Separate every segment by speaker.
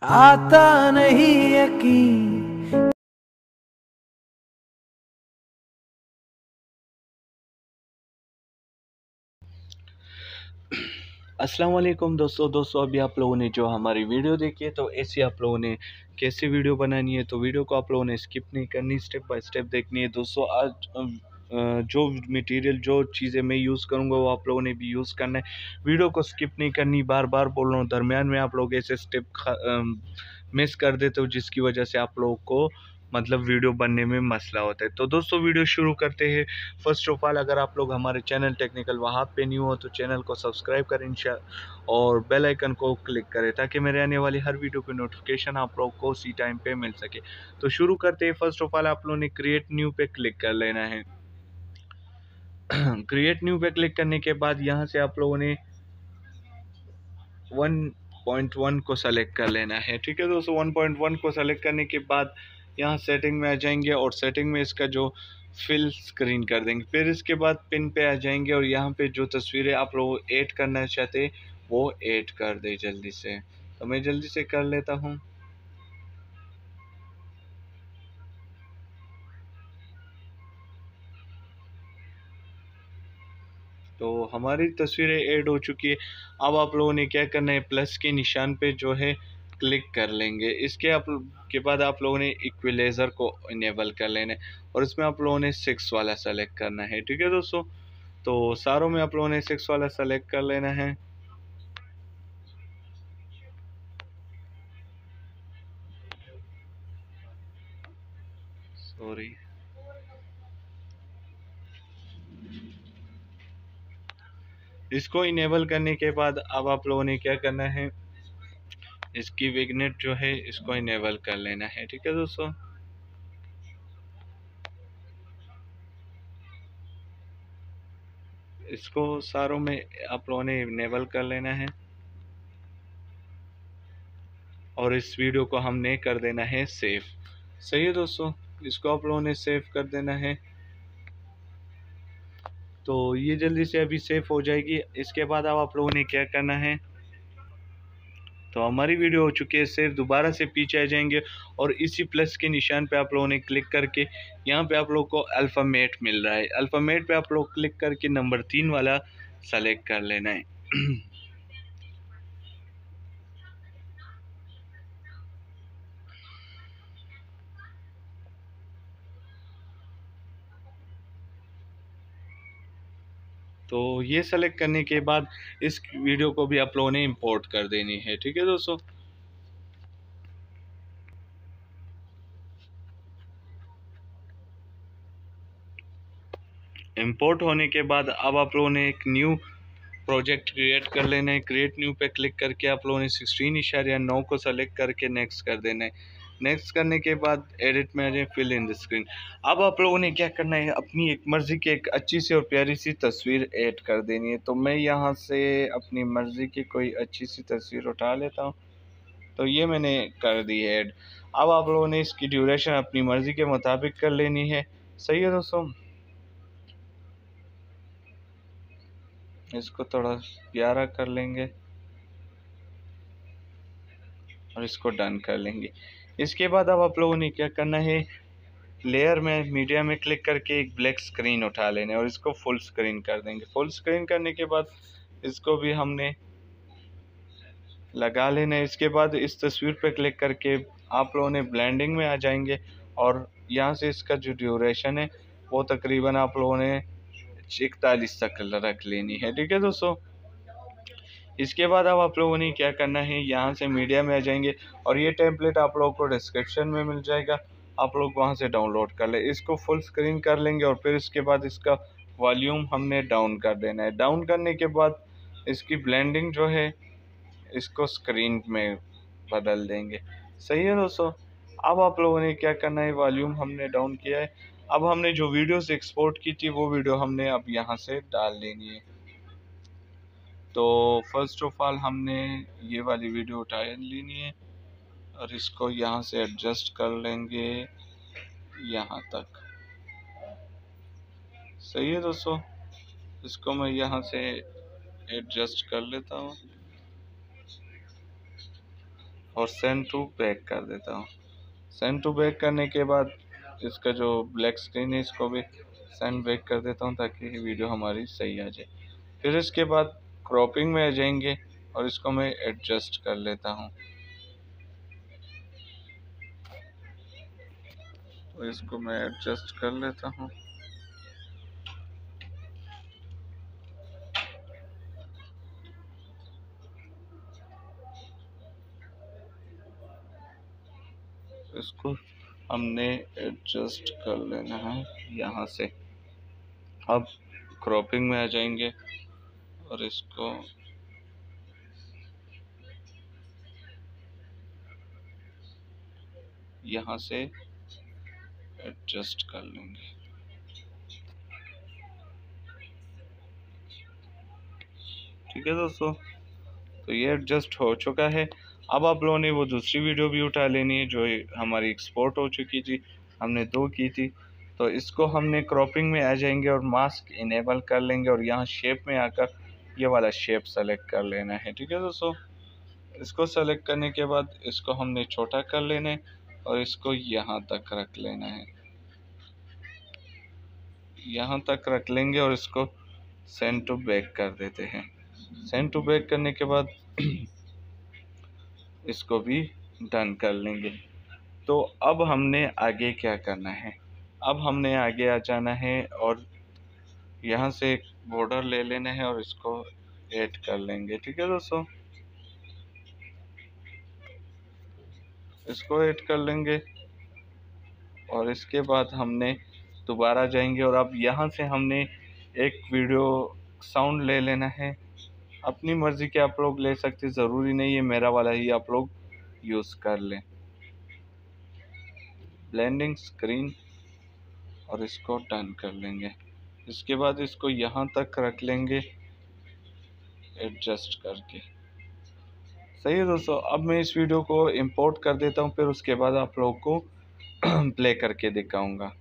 Speaker 1: आता नहीं यकीन।
Speaker 2: अस्सलाम वालेकुम दोस्तों अभी आप लोगों ने जो हमारी वीडियो देखी है तो ऐसी आप लोगों ने कैसी वीडियो बनानी है, तो वीडियो को आप लोगों ने स्किप नहीं करनी, स्टेप बाय स्टेप देखनी है दोस्तों। आज जो मटेरियल जो चीज़ें मैं यूज़ करूँगा वो आप लोगों ने भी यूज़ करना है। वीडियो को स्किप नहीं करनी, बार बार बोल रहा हूँ, दरमियान में आप लोग ऐसे स्टेप मिस कर देते हो जिसकी वजह से आप लोगों को मतलब वीडियो बनने में मसला होता है। तो दोस्तों वीडियो शुरू करते हैं। फर्स्ट ऑफ ऑल अगर आप लोग हमारे चैनल टेक्निकल वहाब पे न्यू हो तो चैनल को सब्सक्राइब करें और बेल आइकन को क्लिक करें ताकि मेरे आने वाली हर वीडियो की नोटिफिकेशन आप लोग को उसी टाइम पे मिल सके। तो शुरू करते हैं। फर्स्ट ऑफ ऑल आप लोगों ने क्रिएट न्यू पे क्लिक कर लेना है। क्रिएट न्यू पे क्लिक करने के बाद यहाँ से आप लोगों ने 1.1 को सेलेक्ट कर लेना है। ठीक है दोस्तों, 1.1 को सेलेक्ट करने के बाद यहाँ सेटिंग में आ जाएंगे और सेटिंग में इसका जो फिल स्क्रीन कर देंगे। फिर इसके बाद पिन पे आ जाएंगे और यहाँ पे जो तस्वीरें आप लोग ऐड करना चाहते वो ऐड कर दे जल्दी से। तो मैं जल्दी से कर लेता हूँ। तो हमारी तस्वीरें ऐड हो चुकी है। अब आप लोगों ने क्या करना है, प्लस के निशान पे जो है क्लिक कर लेंगे। इसके आप के बाद आप लोगों ने इक्विलाइजर को इनेबल कर लेना है और इसमें आप लोगों ने 6 वाला सेलेक्ट करना है। ठीक है दोस्तों, तो सारों में आप लोगों ने 6 वाला सेलेक्ट कर लेना है। सॉरी, इसको इनेबल करने के बाद अब आप लोगों ने क्या करना है, इसकी विग्नेट जो है इसको इनेबल कर लेना है। ठीक है दोस्तों, इसको सारों में आप लोगों ने इनेबल कर लेना है और इस वीडियो को हमने कर देना है सेव। सही है दोस्तों, इसको आप लोगों ने सेव कर देना है। तो ये जल्दी से अभी सेव हो जाएगी। इसके बाद अब आप लोगों ने क्या करना है, तो हमारी वीडियो हो चुकी है सेव। दोबारा से पीछे आ जाएंगे और इसी प्लस के निशान पे आप लोगों ने क्लिक करके यहाँ पे आप लोगों को अल्फ़ामेट मिल रहा है। अल्फ़ामेट पे आप लोग क्लिक करके नंबर 3 वाला सेलेक्ट कर लेना है। तो ये सेलेक्ट करने के बाद इस वीडियो को भी आप लोगों ने इंपोर्ट कर देनी है। ठीक है दोस्तों, इंपोर्ट होने के बाद अब आप लोगों ने एक न्यू प्रोजेक्ट क्रिएट कर लेना है। क्रिएट न्यू पे क्लिक करके आप लोगों ने 16:9 को सेलेक्ट करके नेक्स्ट कर देना है। नेक्स्ट करने के बाद एडिट में आ जाए, फिल इन द स्क्रीन। अब आप लोगों ने क्या करना है, अपनी एक मर्ज़ी की एक अच्छी सी और प्यारी सी तस्वीर ऐड कर देनी है। तो मैं यहाँ से अपनी मर्ज़ी की कोई अच्छी सी तस्वीर उठा लेता हूँ। तो ये मैंने कर दी है ऐड। अब आप लोगों ने इसकी ड्यूरेशन अपनी मर्ज़ी के मुताबिक कर लेनी है। सही है दोस्तों, इसको थोड़ा प्यारा कर लेंगे और इसको डन कर लेंगे। इसके बाद अब आप लोगों ने क्या करना है, लेयर में मीडिया में क्लिक करके एक ब्लैक स्क्रीन उठा लेने और इसको फुल स्क्रीन कर देंगे। फुल स्क्रीन करने के बाद इसको भी हमने लगा लेना है। इसके बाद इस तस्वीर पर क्लिक करके आप लोगों ने ब्लेंडिंग में आ जाएंगे और यहाँ से इसका जो ड्यूरेशन है वो तकरीबन आप लोगों ने 41 तक रख लेनी है। ठीक है दोस्तों, इसके बाद अब आप लोगों ने क्या करना है, यहाँ से मीडिया में आ जाएंगे और ये टेम्पलेट आप लोगों को डिस्क्रिप्शन में मिल जाएगा, आप लोग वहाँ से डाउनलोड कर ले। इसको फुल स्क्रीन कर लेंगे और फिर इसके बाद इसका वॉल्यूम हमने डाउन कर देना है। डाउन करने के बाद इसकी ब्लेंडिंग जो है इसको स्क्रीन में बदल देंगे। सही है दोस्तों, अब आप लोगों ने क्या करना है, वॉल्यूम हमने डाउन किया है। अब हमने जो वीडियोस एक्सपोर्ट की थी वो वीडियो हमने अब यहाँ से डाल लेनी है। तो फर्स्ट ऑफ ऑल हमने ये वाली वीडियो उठा लेनी है और इसको यहाँ से एडजस्ट कर लेंगे यहाँ तक। सही है दोस्तों, इसको मैं यहाँ से एडजस्ट कर लेता हूँ और सेंड टू बैक कर देता हूँ। सेंड टू बैक करने के बाद इसका जो ब्लैक स्क्रीन है इसको भी सेंड बैक कर देता हूँ ताकि वीडियो हमारी सही आ जाए। फिर इसके बाद क्रॉपिंग में आ जाएंगे और इसको मैं एडजस्ट कर लेता हूँ। तो इसको मैं एडजस्ट कर लेता हूँ। इसको हमने एडजस्ट कर लेना है यहाँ से। अब क्रॉपिंग में आ जाएंगे और इसको यहाँ से एडजस्ट कर लेंगे। ठीक है दोस्तों, तो ये एडजस्ट हो चुका है। अब आप लोगों ने वो दूसरी वीडियो भी उठा लेनी है जो हमारी एक्सपोर्ट हो चुकी थी, हमने 2 की थी। तो इसको हमने क्रॉपिंग में आ जाएंगे और मास्क इनेबल कर लेंगे और यहाँ शेप में आकर ये वाला शेप सेलेक्ट कर लेना है। ठीक है दोस्तों, इसको सेलेक्ट करने के बाद इसको हमने छोटा कर लेना है और इसको यहाँ तक रख लेना है। यहाँ तक रख लेंगे और इसको सेंड टू बैक कर देते हैं। सेंड टू बैक करने के बाद इसको भी डन कर लेंगे। तो अब हमने आगे क्या करना है, अब हमने आगे आ जाना है और यहाँ से एक बॉर्डर ले लेना है और इसको ऐड कर लेंगे। ठीक है दोस्तों, इसको ऐड कर लेंगे और इसके बाद हमने दोबारा जाएंगे और अब यहाँ से हमने एक वीडियो साउंड ले लेना है। अपनी मर्ज़ी के आप लोग ले सकते, ज़रूरी नहीं है मेरा वाला ही आप लोग यूज़ कर लें। ब्लेंडिंग स्क्रीन और इसको डन कर लेंगे। इसके बाद इसको यहाँ तक रख लेंगे एडजस्ट करके। सही है दोस्तों, अब मैं इस वीडियो को इंपोर्ट कर देता हूँ, फिर उसके बाद आप लोगों को प्ले करके दिखाऊंगा।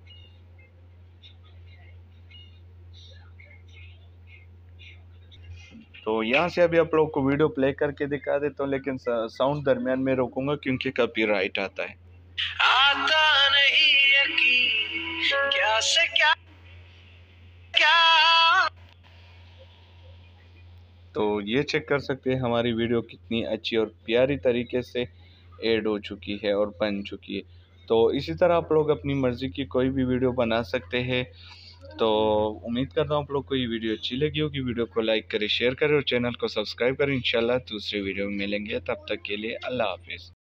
Speaker 2: तो यहाँ से अभी आप लोगों को वीडियो प्ले करके दिखा देता हूँ, लेकिन साउंड दरमियान में रोकूंगा क्योंकि कॉपीराइट आता है।
Speaker 1: आता नहीं यकीन क्या से क्या क्या।
Speaker 2: तो ये चेक कर सकते हैं हमारी वीडियो कितनी अच्छी और प्यारी तरीके से ऐड हो चुकी है और बन चुकी है। तो इसी तरह आप लोग अपनी मर्ज़ी की कोई भी वीडियो बना सकते हैं। तो उम्मीद करता हूँ आप लोग को ये वीडियो अच्छी लगी होगी। वीडियो को लाइक करें, शेयर करें और चैनल को सब्सक्राइब करें। इंशाल्लाह दूसरी वीडियो में मिलेंगे, तब तक के लिए अल्लाह हाफिज़।